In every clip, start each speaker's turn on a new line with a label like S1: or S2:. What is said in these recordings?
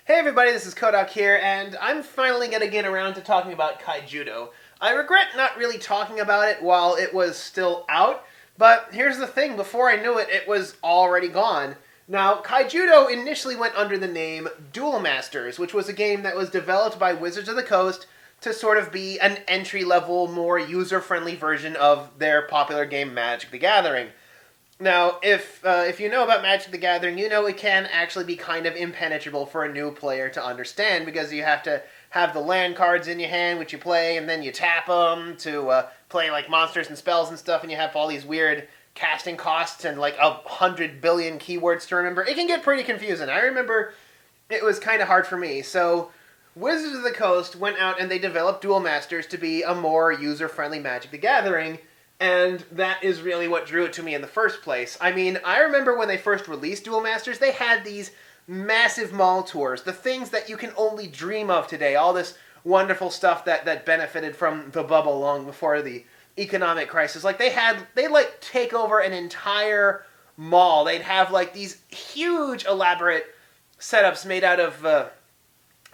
S1: Hey everybody, this is Kohdok here, and I'm finally going to get around to talking about Kaijudo. I regret not really talking about it while it was still out, but here's the thing, before I knew it, it was already gone. Now, Kaijudo initially went under the name Duel Masters, which was a game that was developed by Wizards of the Coast to sort of be an entry-level, more user-friendly version of their popular game Magic the Gathering. Now, if you know about Magic the Gathering, you know it can actually be kind of impenetrable for a new player to understand because you have to have the land cards in your hand, which you play, and then you tap them to play like monsters and spells and stuff, and you have all these weird casting costs and like 100 billion keywords to remember. It can get pretty confusing. I remember it was kind of hard for me. So Wizards of the Coast went out and they developed Duel Masters to be a more user-friendly Magic the Gathering. And that is really what drew it to me in the first place. I mean, I remember when they first released Duel Masters, they had these massive mall tours, the things that you can only dream of today, all this wonderful stuff that benefited from the bubble long before the economic crisis. Like, they'd like take over an entire mall. They'd have like these huge elaborate setups made out of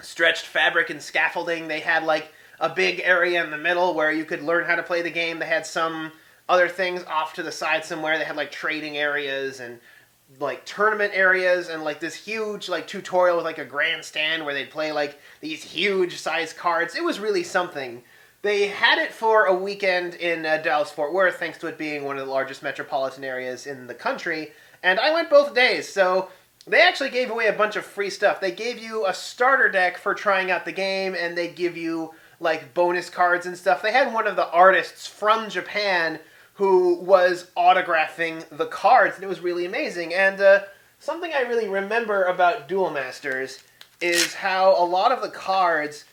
S1: stretched fabric and scaffolding. They had like a big area in the middle where you could learn how to play the game. They had some other things off to the side somewhere. They had like trading areas and like tournament areas and like this huge like tutorial with like a grandstand where they'd play like these huge size cards. It was really something. They had it for a weekend in Dallas-Fort Worth, thanks to it being one of the largest metropolitan areas in the country, and I went both days, so they actually gave away a bunch of free stuff. They gave you a starter deck for trying out the game, and they give you like bonus cards and stuff. They had one of the artists from Japan who was autographing the cards, and it was really amazing. And something I really remember about Duel Masters is how a lot of the cards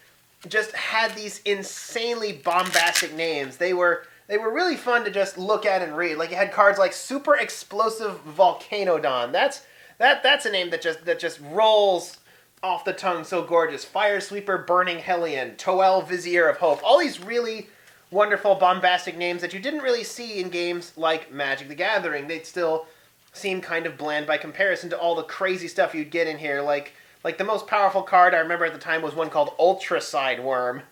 S1: just had these insanely bombastic names. They were really fun to just look at and read. Like, you had cards like Super Explosive Volcanodon. That's a name that just rolls off the tongue, so gorgeous. Fire Sweeper Burning Hellion, Toel Vizier of Hope. All these really wonderful, bombastic names that you didn't really see in games like Magic the Gathering. They'd still seem kind of bland by comparison to all the crazy stuff you'd get in here. Like the most powerful card I remember at the time was one called Ultra Sideworm.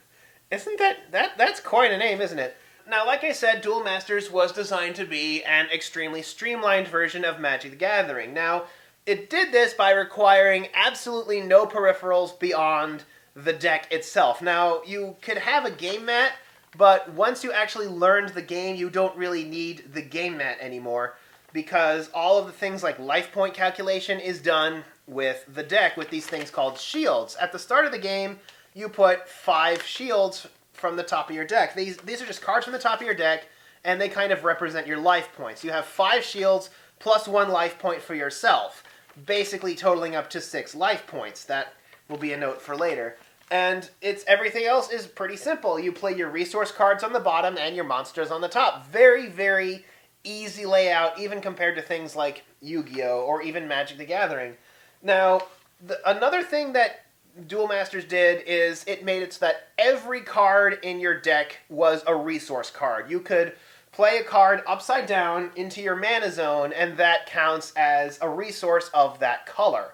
S1: Isn't that's quite a name, isn't it? Now, like I said, Duel Masters was designed to be an extremely streamlined version of Magic the Gathering. Now, it did this by requiring absolutely no peripherals beyond the deck itself. Now, you could have a game mat, but once you actually learned the game, you don't really need the game mat anymore, because all of the things like life point calculation is done with the deck, with these things called shields. At the start of the game, you put 5 shields from the top of your deck. These are just cards from the top of your deck, and they kind of represent your life points. You have 5 shields plus 1 life point for yourself, basically totaling up to 6 life points. That will be a note for later. And everything else is pretty simple. You play your resource cards on the bottom and your monsters on the top. Very, very easy layout, even compared to things like Yu-Gi-Oh! Or even Magic the Gathering. Now, another thing that Duel Masters did is it made it so that every card in your deck was a resource card. You could play a card upside down into your mana zone, and that counts as a resource of that color.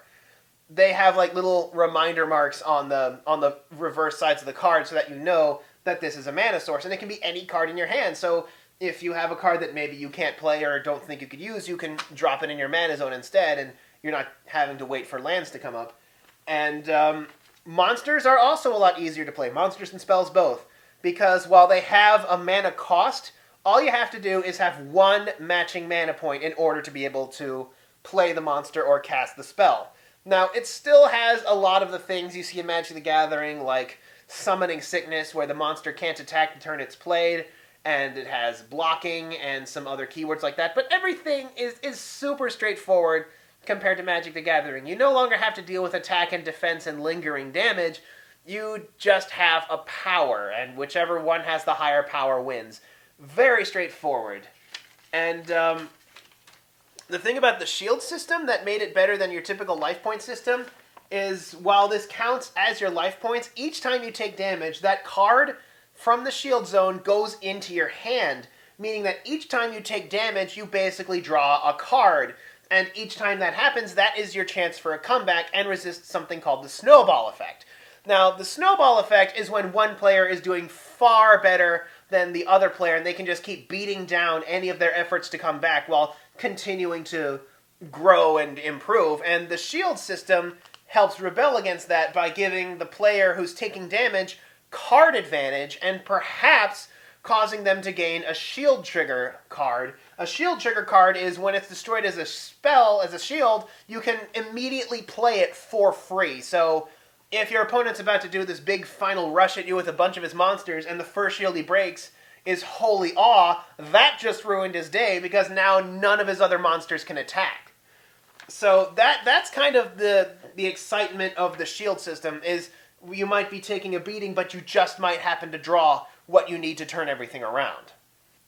S1: They have like little reminder marks on the reverse sides of the card so that you know that this is a mana source, and it can be any card in your hand. So if you have a card that maybe you can't play or don't think you could use, you can drop it in your mana zone instead, and you're not having to wait for lands to come up. And monsters are also a lot easier to play, monsters and spells both, because while they have a mana cost, all you have to do is have 1 matching mana point in order to be able to play the monster or cast the spell. Now, it still has a lot of the things you see in Magic the Gathering, like Summoning Sickness, where the monster can't attack the turn it's played, and it has blocking and some other keywords like that, but everything is super straightforward compared to Magic the Gathering. You no longer have to deal with attack and defense and lingering damage. You just have a power, and whichever one has the higher power wins. Very straightforward. And the thing about the shield system that made it better than your typical life point system is, while this counts as your life points, each time you take damage, that card from the shield zone goes into your hand, meaning that each time you take damage, you basically draw a card. And each time that happens, that is your chance for a comeback and resist something called the Snowball Effect. Now, the Snowball Effect is when one player is doing far better than the other player, and they can just keep beating down any of their efforts to come back while continuing to grow and improve. And the shield system helps rebel against that by giving the player who's taking damage card advantage and perhaps causing them to gain a shield trigger card. A shield trigger card is when it's destroyed as a spell, as a shield, you can immediately play it for free. So if your opponent's about to do this big final rush at you with a bunch of his monsters and the first shield he breaks is Holy Awe, that just ruined his day because now none of his other monsters can attack. So that's kind of the excitement of the shield system, is you might be taking a beating, but you just might happen to draw what you need to turn everything around.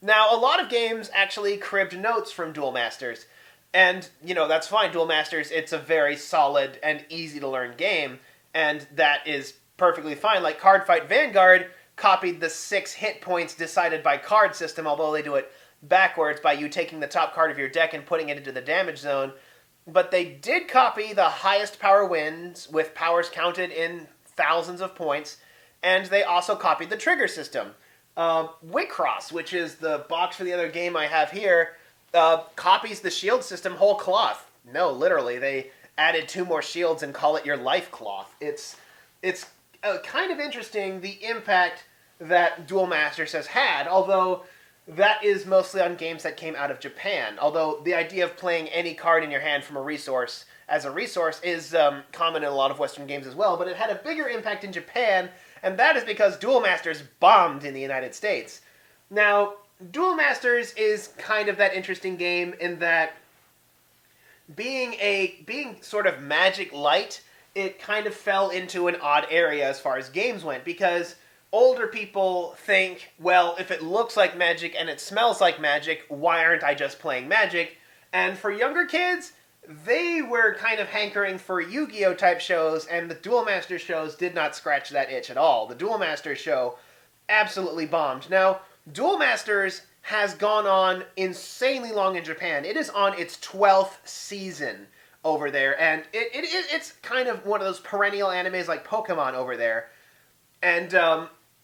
S1: Now, a lot of games actually cribbed notes from Duel Masters, and, that's fine. Duel Masters, it's a very solid and easy-to-learn game, and that is perfectly fine. Like, Cardfight Vanguard copied the 6 hit points decided by card system, although they do it backwards by you taking the top card of your deck and putting it into the damage zone. But they did copy the highest power wins, with powers counted in thousands of points, and they also copied the trigger system. Wicross, which is the box for the other game I have here, copies the shield system whole cloth. No, literally, they added 2 more shields and call it your life cloth. It's kind of interesting, the impact that Duel Masters has had, although that is mostly on games that came out of Japan. Although the idea of playing any card in your hand from a resource as a resource is common in a lot of Western games as well, but it had a bigger impact in Japan, and that is because Duel Masters bombed in the United States. Now, Duel Masters is kind of that interesting game in that being sort of Magic light, it kind of fell into an odd area as far as games went, because older people think, well, if it looks like Magic and it smells like Magic, why aren't I just playing Magic? And for younger kids, they were kind of hankering for Yu-Gi-Oh! Type shows, and the Duel Masters shows did not scratch that itch at all. The Duel Masters show absolutely bombed. Now, Duel Masters has gone on insanely long in Japan. It is on its 12th season over there, and it's kind of one of those perennial animes like Pokemon over there. And,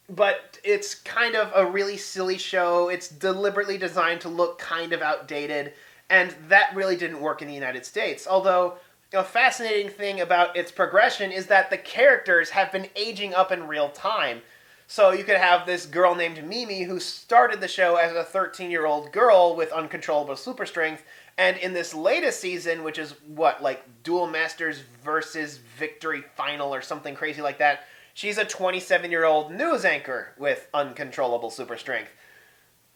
S1: but it's kind of a really silly show. It's deliberately designed to look kind of outdated, and that really didn't work in the United States. Although, a fascinating thing about its progression is that the characters have been aging up in real time. So you could have this girl named Mimi who started the show as a 13-year-old girl with uncontrollable super strength, and in this latest season, which is, Duel Masters versus Victory Final or something crazy like that, she's a 27-year-old news anchor with uncontrollable super strength.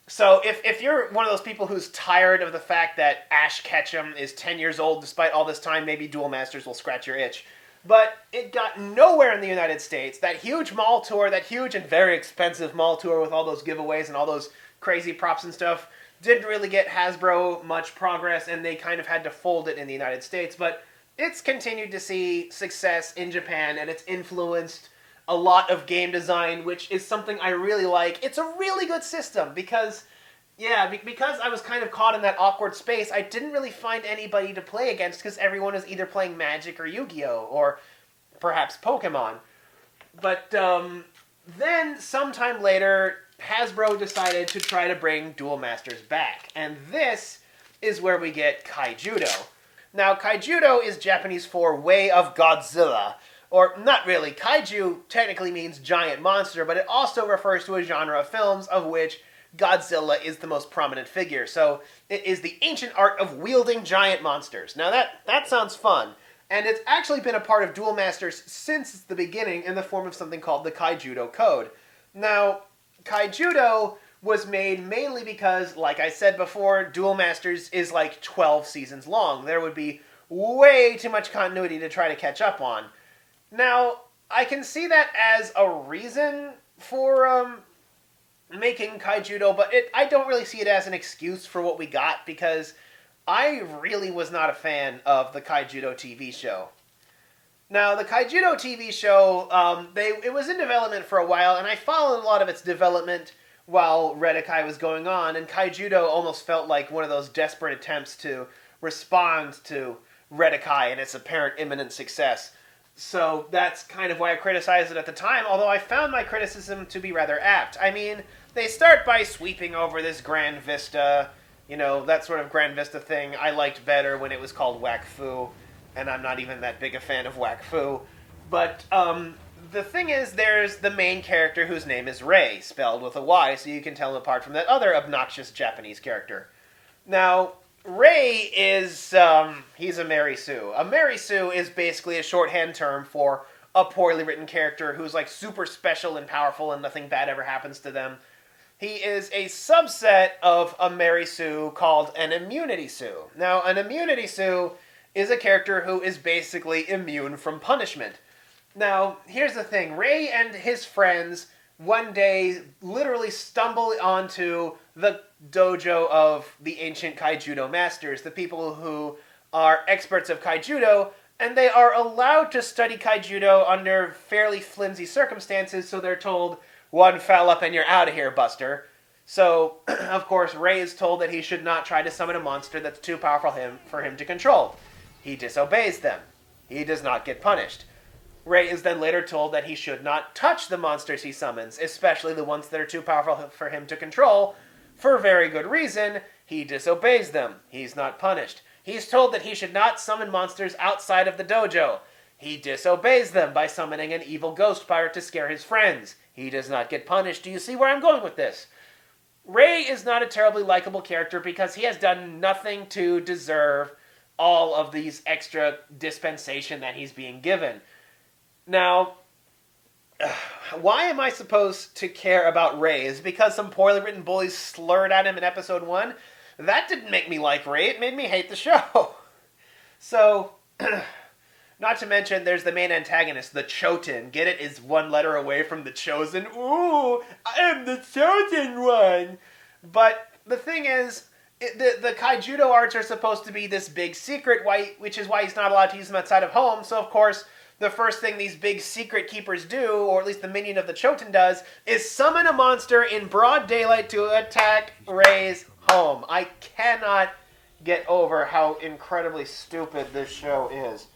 S1: So if you're one of those people who's tired of the fact that Ash Ketchum is 10 years old despite all this time, maybe Duel Masters will scratch your itch. But it got nowhere in the United States. That huge mall tour, that huge and very expensive mall tour with all those giveaways and all those crazy props and stuff, didn't really get Hasbro much progress, and they kind of had to fold it in the United States. But it's continued to see success in Japan, and it's influenced a lot of game design, which is something I really like. It's a really good system because I was kind of caught in that awkward space. I didn't really find anybody to play against because everyone is either playing Magic or Yu-Gi-Oh! Or perhaps Pokemon. But then, sometime later, Hasbro decided to try to bring Duel Masters back. And this is where we get Kaijudo. Now, Kaijudo is Japanese for Way of Godzilla. Or, not really. Kaiju technically means giant monster, but it also refers to a genre of films of which Godzilla is the most prominent figure. So, it is the ancient art of wielding giant monsters. Now, that sounds fun. And it's actually been a part of Duel Masters since the beginning in the form of something called the Kaijudo Code. Now, Kaijudo was made mainly because, like I said before, Duel Masters is like 12 seasons long. There would be way too much continuity to try to catch up on. Now, I can see that as a reason for making Kaijudo, but I don't really see it as an excuse for what we got, because I really was not a fan of the Kaijudo TV show. Now, the Kaijudo TV show, it was in development for a while, and I followed a lot of its development while Redakai was going on, and Kaijudo almost felt like one of those desperate attempts to respond to Redakai and its apparent imminent success. So that's kind of why I criticized it at the time, although I found my criticism to be rather apt. I mean, they start by sweeping over this grand vista, that sort of grand vista thing I liked better when it was called Wakfu, and I'm not even that big a fan of Wakfu. But the thing is, there's the main character whose name is Rei, spelled with a Y, so you can tell him apart from that other obnoxious Japanese character. Now, Rei is, he's a Mary Sue. A Mary Sue is basically a shorthand term for a poorly written character who's like super special and powerful and nothing bad ever happens to them. He is a subset of a Mary Sue called an Immunity Sue. Now, an Immunity Sue is a character who is basically immune from punishment. Now, here's the thing. Rei and his friends one day literally stumble onto the dojo of the ancient Kaijudo masters, the people who are experts of Kaijudo, and they are allowed to study Kaijudo under fairly flimsy circumstances, so they're told, one foul up and you're out of here, Buster. So, of course, Rei is told that he should not try to summon a monster that's too powerful for him to control. He disobeys them. He does not get punished. Rei is then later told that he should not touch the monsters he summons, especially the ones that are too powerful for him to control. For very good reason, he disobeys them. He's not punished. He's told that he should not summon monsters outside of the dojo. He disobeys them by summoning an evil ghost pirate to scare his friends. He does not get punished. Do you see where I'm going with this? Rei is not a terribly likable character because he has done nothing to deserve all of these extra dispensation that he's being given. Now, why am I supposed to care about Rei? Is it because some poorly written bullies slurred at him in episode 1? That didn't make me like Rei. It made me hate the show. So, not to mention, there's the main antagonist, the Choten. Get it? Is one letter away from the Chosen. Ooh, I am the Chosen one. But the thing is, the Kaijudo arts are supposed to be this big secret, which is why he's not allowed to use them outside of home. So, of course, the first thing these big secret keepers do, or at least the minion of the Choten does, is summon a monster in broad daylight to attack Rei's home. I cannot get over how incredibly stupid this show is.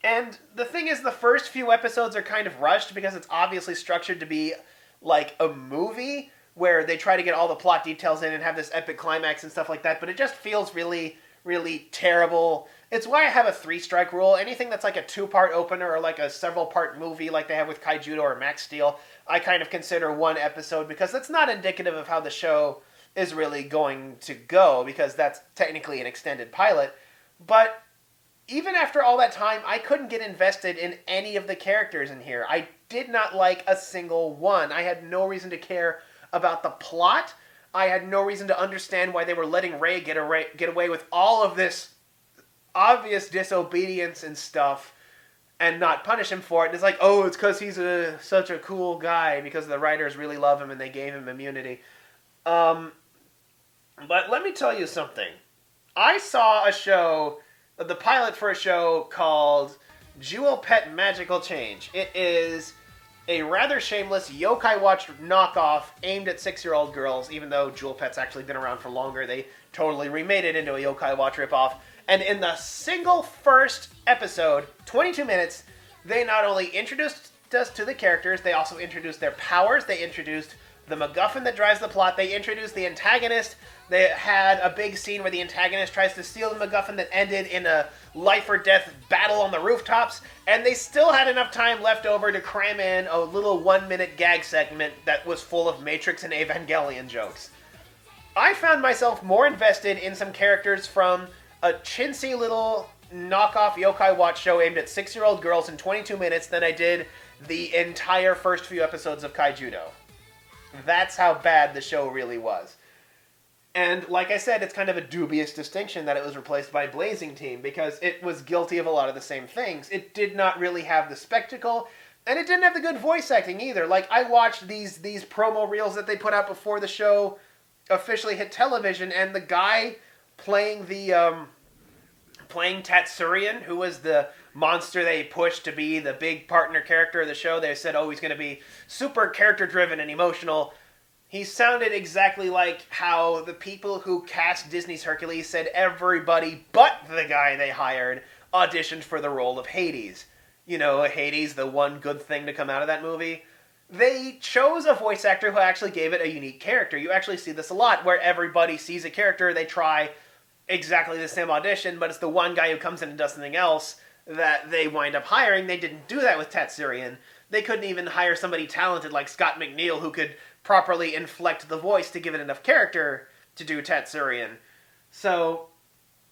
S1: And the thing is, the first few episodes are kind of rushed because it's obviously structured to be like a movie where they try to get all the plot details in and have this epic climax and stuff like that, but it just feels really, really terrible. It's why I have a 3-strike rule. Anything that's like a 2-part opener or like a several-part movie like they have with Kaijudo or Max Steel, I kind of consider one episode because that's not indicative of how the show is really going to go because that's technically an extended pilot. But even after all that time, I couldn't get invested in any of the characters in here. I did not like a single one. I had no reason to care about the plot. I had no reason to understand why they were letting Rei get away with all of this obvious disobedience and stuff and not punish him for it. It's like, oh, it's because he's such a cool guy because the writers really love him and they gave him immunity. But let me tell you something. I saw a show, the pilot for a show called Jewel Pet Magical Change. It is a rather shameless Yokai Watch knockoff aimed at 6-year-old girls, even though Jewel Pet's actually been around for longer. They totally remade it into a Yokai Watch ripoff. And in the single first episode, 22 minutes, they not only introduced us to the characters, they also introduced their powers, they introduced the MacGuffin that drives the plot, they introduced the antagonist, they had a big scene where the antagonist tries to steal the MacGuffin that ended in a life-or-death battle on the rooftops, and they still had enough time left over to cram in a little 1-minute gag segment that was full of Matrix and Evangelion jokes. I found myself more invested in some characters from a chintzy little knockoff Yokai Watch show aimed at 6-year-old girls in 22 minutes than I did the entire first few episodes of Kaijudo. That's how bad the show really was. And like I said, it's kind of a dubious distinction that it was replaced by Blazing Team because it was guilty of a lot of the same things. It did not really have the spectacle, and it didn't have the good voice acting either. Like, I watched these promo reels that they put out before the show officially hit television, and the guy playing Tatsurian, who was the monster they pushed to be the big partner character of the show. They said, oh, he's going to be super character-driven and emotional. He sounded exactly like how the people who cast Disney's Hercules said everybody but the guy they hired auditioned for the role of Hades. You know, Hades, the one good thing to come out of that movie. They chose a voice actor who actually gave it a unique character. You actually see this a lot, where everybody sees a character, they try exactly the same audition, but it's the one guy who comes in and does something else that they wind up hiring. They didn't do that with Tatsurian. They couldn't even hire somebody talented like Scott McNeil who could properly inflect the voice to give it enough character to do Tatsurian. So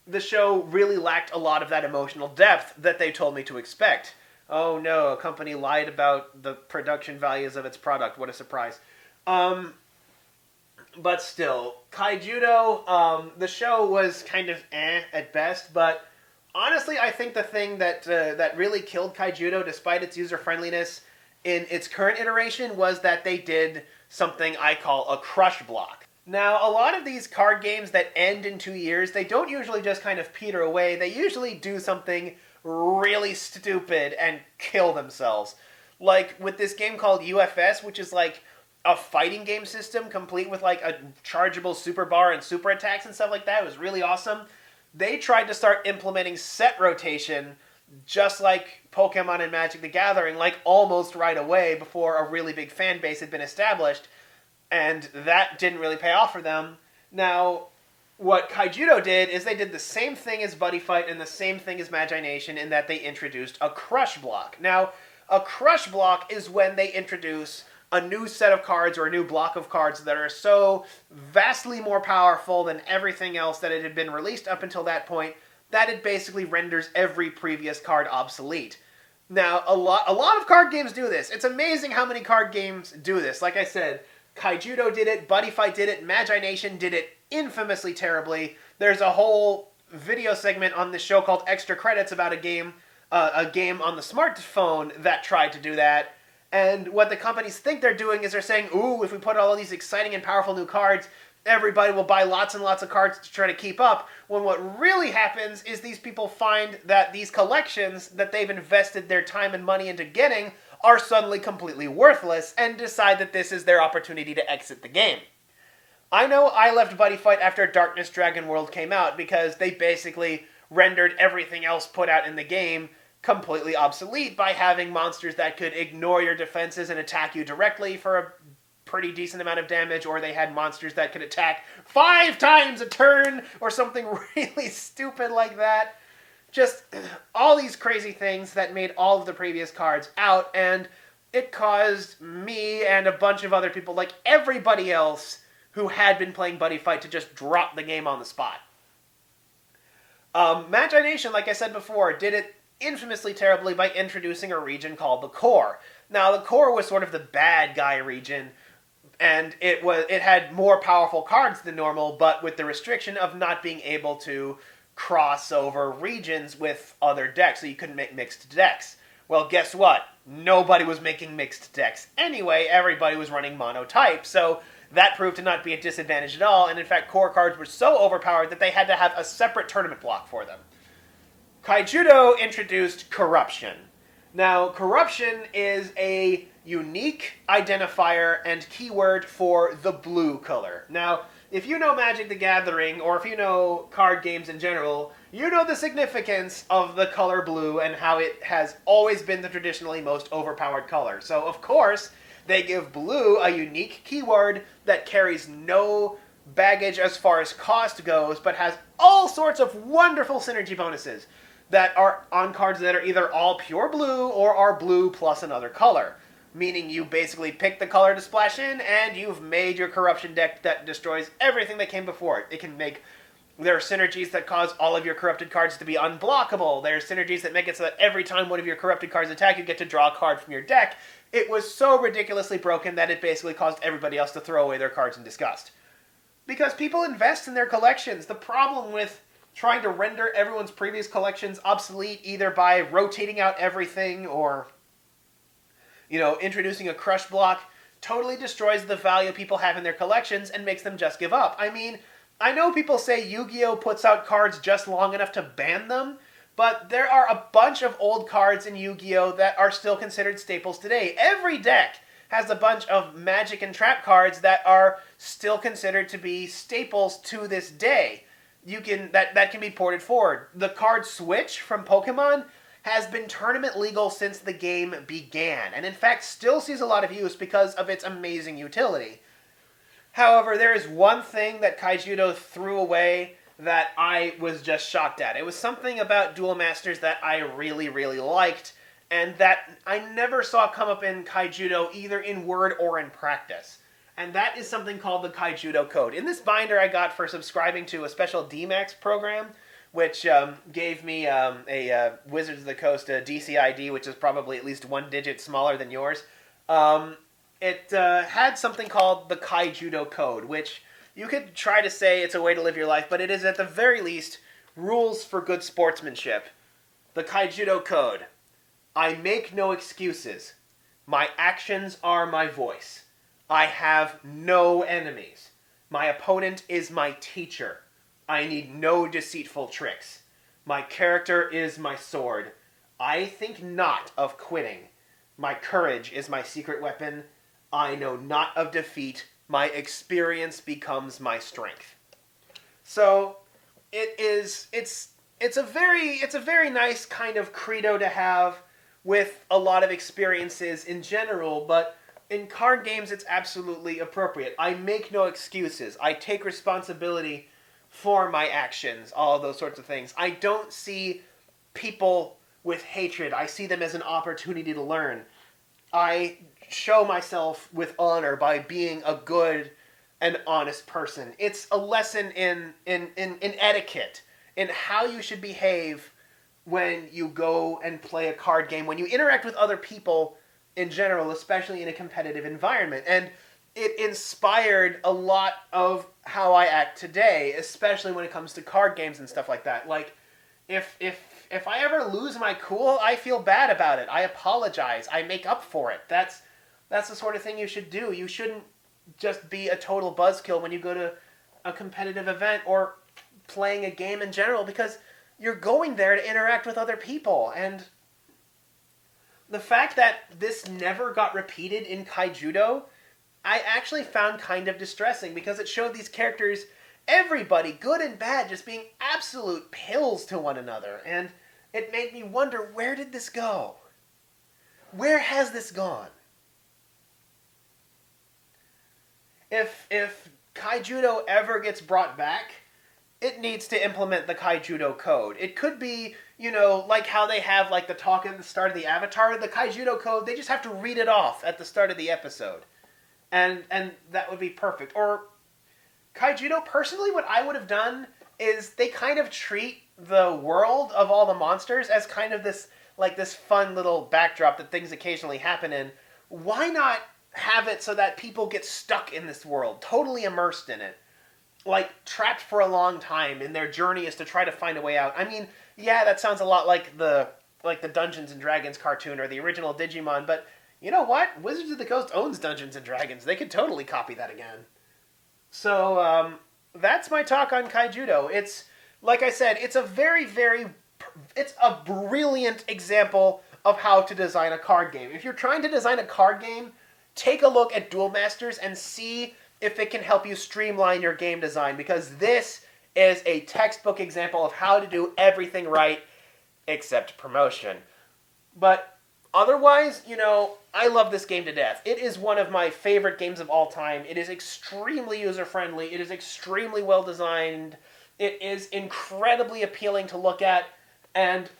S1: the show really lacked a lot of that emotional depth that they told me to expect. Oh no, a company lied about the production values of its product. What a surprise. But still, Kaijudo, the show was kind of at best, but honestly, I think the thing that that really killed Kaijudo, despite its user-friendliness in its current iteration, was that they did something I call a crush block. Now, a lot of these card games that end in 2 years, they don't usually just kind of peter away. They usually do something really stupid and kill themselves. Like with this game called UFS, which is like a fighting game system complete with like a chargeable super bar and super attacks and stuff like that. It was really awesome. They tried to start implementing set rotation just like Pokemon and Magic the Gathering, like almost right away before a really big fan base had been established, and that didn't really pay off for them. Now, what Kaijudo did is they did the same thing as Buddy Fight and the same thing as Magi Nation in that they introduced a crush block. Now, a crush block is when they introduce a new set of cards or a new block of cards that are so vastly more powerful than everything else that it had been released up until that point that it basically renders every previous card obsolete. Now, a lot of card games do this. It's amazing how many card games do this. Like I said, Kaijudo did it, Buddy Fight did it, Magi Nation did it infamously terribly. There's a whole video segment on this show called Extra Credits about a game on the smartphone that tried to do that. And what the companies think they're doing is they're saying, ooh, if we put all these exciting and powerful new cards, everybody will buy lots and lots of cards to try to keep up. When what really happens is these people find that these collections that they've invested their time and money into getting are suddenly completely worthless and decide that this is their opportunity to exit the game. I know I left Buddy Fight after Darkness Dragon World came out because they basically rendered everything else put out in the game completely obsolete by having monsters that could ignore your defenses and attack you directly for a pretty decent amount of damage, or they had monsters that could attack 5 times a turn or something really stupid like that. Just all these crazy things that made all of the previous cards out, and it caused me and a bunch of other people, like everybody else who had been playing Buddy Fight, to just drop the game on the spot. Magi Nation, like I said before, did it infamously terribly by introducing a region called the Core. Now, the Core was sort of the bad guy region, and it had more powerful cards than normal, but with the restriction of not being able to cross over regions with other decks, so you couldn't make mixed decks. Well, guess what? Nobody was making mixed decks anyway. Everybody was running mono-type, so that proved to not be a disadvantage at all, and in fact, core cards were so overpowered that they had to have a separate tournament block for them. Kaijudo introduced Corruption. Now, Corruption is a unique identifier and keyword for the blue color. Now, if you know Magic the Gathering, or if you know card games in general, you know the significance of the color blue and how it has always been the traditionally most overpowered color. So, of course, they give blue a unique keyword that carries no baggage as far as cost goes, but has all sorts of wonderful synergy bonuses that are on cards that are either all pure blue or are blue plus another color. Meaning you basically pick the color to splash in, and you've made your Corruption deck that destroys everything that came before it. It can make... There are synergies that cause all of your corrupted cards to be unblockable. There are synergies that make it so that every time one of your corrupted cards attack, you get to draw a card from your deck. It was so ridiculously broken that it basically caused everybody else to throw away their cards in disgust. Because people invest in their collections. The problem with trying to render everyone's previous collections obsolete, either by rotating out everything or, introducing a crush block, totally destroys the value people have in their collections and makes them just give up. I mean, I know people say Yu-Gi-Oh! Puts out cards just long enough to ban them, but there are a bunch of old cards in Yu-Gi-Oh! That are still considered staples today. Every deck has a bunch of magic and trap cards that are still considered to be staples to this day. That can be ported forward. The card Switch from Pokemon has been tournament legal since the game began, and in fact still sees a lot of use because of its amazing utility. However, there is one thing that Kaijudo threw away that I was just shocked at. It was something about Duel Masters that I really, really liked, and that I never saw come up in Kaijudo either in word or in practice. And that is something called the Kaijudo Code. In this binder I got for subscribing to a special DMAX program, which gave me a Wizards of the Coast DCID, which is probably at least one digit smaller than yours. It had something called the Kaijudo Code, which you could try to say it's a way to live your life, but it is at the very least rules for good sportsmanship. The Kaijudo Code. I make no excuses. My actions are my voice. I have no enemies. My opponent is my teacher. I need no deceitful tricks. My character is my sword. I think not of quitting. My courage is my secret weapon. I know not of defeat. My experience becomes my strength. So it's a very nice kind of credo to have with a lot of experiences in general, but in card games it's absolutely appropriate. I make no excuses. I take responsibility for my actions, all of those sorts of things. I don't see people with hatred. I see them as an opportunity to learn. I show myself with honor by being a good and honest person. It's a lesson in etiquette, in how you should behave when you go and play a card game, when you interact with other people in general, especially in a competitive environment. And it inspired a lot of how I act today, especially when it comes to card games and stuff like that. Like, if I ever lose my cool, I feel bad about it. I apologize. I make up for it. That's the sort of thing you should do. You shouldn't just be a total buzzkill when you go to a competitive event or playing a game in general, because you're going there to interact with other people. And the fact that this never got repeated in Kaijudo, I actually found kind of distressing, because it showed these characters, everybody, good and bad, just being absolute pills to one another. And it made me wonder, where did this go? Where has this gone? If Kaijudo ever gets brought back, it needs to implement the Kaijudo Code. It could be, like how they have like the talk at the start of the Avatar, the Kaijudo Code, they just have to read it off at the start of the episode. And that would be perfect. Or Kaijudo, personally, what I would have done is they kind of treat the world of all the monsters as kind of this fun little backdrop that things occasionally happen in. Why not have it so that people get stuck in this world, totally immersed in it? Like, trapped for a long time, and their journey is to try to find a way out. I mean, yeah, that sounds a lot like the Dungeons and Dragons cartoon or the original Digimon, but you know what? Wizards of the Coast owns Dungeons and Dragons. They could totally copy that again. So, that's my talk on Kaijudo. It's, like I said, it's a it's a brilliant example of how to design a card game. If you're trying to design a card game, take a look at Duel Masters and see if it can help you streamline your game design, because this is a textbook example of how to do everything right except promotion. But otherwise, I love this game to death. It is one of my favorite games of all time. It is extremely user-friendly. It is extremely well-designed. It is incredibly appealing to look at. And,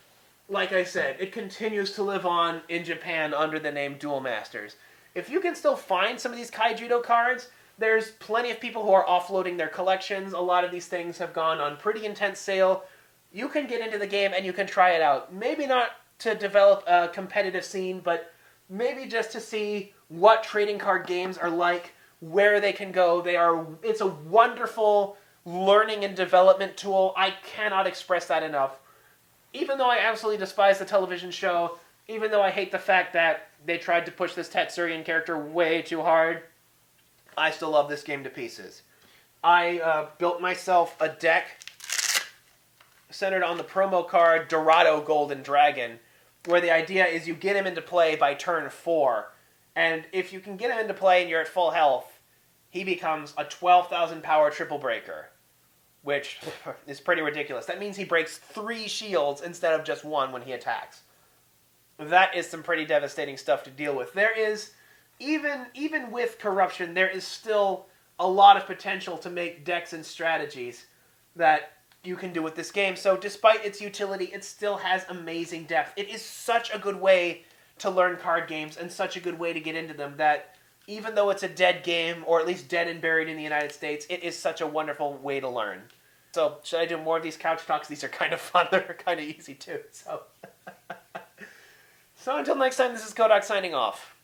S1: like I said, it continues to live on in Japan under the name Duel Masters. If you can still find some of these Kaijudo cards, there's plenty of people who are offloading their collections. A lot of these things have gone on pretty intense sale. You can get into the game and you can try it out. Maybe not to develop a competitive scene, but maybe just to see what trading card games are like, where they can go. It's a wonderful learning and development tool. I cannot express that enough. Even though I absolutely despise the television show, even though I hate the fact that they tried to push this Tetsurian character way too hard, I still love this game to pieces. I built myself a deck centered on the promo card Dorado Golden Dragon, where the idea is you get him into play by turn 4, And if you can get him into play and you're at full health, he becomes a 12,000 power triple breaker, which is pretty ridiculous. That means he breaks 3 shields instead of just 1 when he attacks. That is some pretty devastating stuff to deal with. There is, even with corruption, there is still a lot of potential to make decks and strategies that you can do with this game. So despite its utility, it still has amazing depth. It is such a good way to learn card games and such a good way to get into them that even though it's a dead game, or at least dead and buried in the United States, it is such a wonderful way to learn. So should I do more of these couch talks? These are kind of fun. They're kind of easy too. So until next time, this is Kohdok signing off.